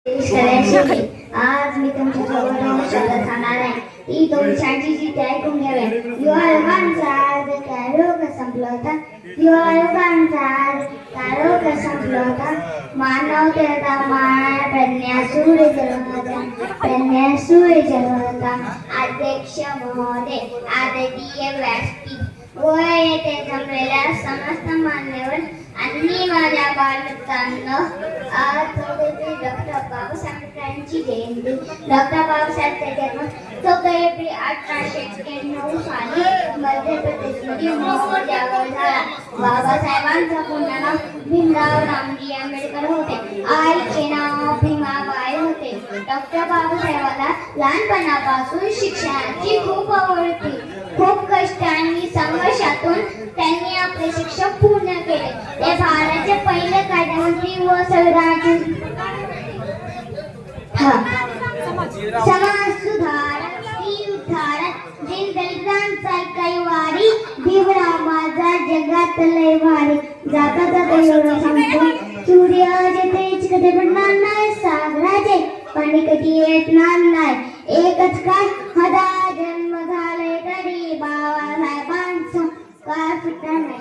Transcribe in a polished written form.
आज मी तुमच्यासोबत शब्द सांगणार आहे. ती दोन शांतीची ते ऐकून घ्यावे. युवायुगांचा आज काय रोग संपला होता. युवायुगांचा आज काय रोग संपला होता. मानवतेचा माया प्रज्ञा सूर्य जन्मता प्रज्ञा सूर्य जन्मता. अध्यक्ष महोदय आदरणीय व्यासपीठ व येथे जमलेल्या समस्त मान्यवर आणि माझ्या बालमित्रांनो, आज डॉक्टर बाबासाहेब आंबेडकरांची जयंती. डॉक्टर बाबासाहेबचा जन्म 14 एप्रिल 1891 साली मध्य प्रदेशमध्ये मोहोळजवळ झाला. बाबासाहेबांचं पूर्ण नाव भीमराव रामजी आंबेडकर होते. आईचे नाव भीमाबाई होते. डॉक्टर बाबासाहेबांना लहानपणापासून शिक्षणाची खूप आवड होती. खूप कष्ट आणि संघर्षातून त्यांनी आपले शिक्षण पूर्ण केले. ते भारताचे पहिले कायदेमंत्री व संविधानाचे समाज सुधारक, स्त्री उद्धारक, दलितांचा कैवारी, भीमराव माझा जगात लय भारी. जाता जाता एवढं सांगतो, सूर्य जेथे कधी पडणार नाही, सागराचे पाणी कधी येणार नाही. एकच काय हदा जन्म झाले तरी बाबासाहेबांचं काय सुटणार नाही.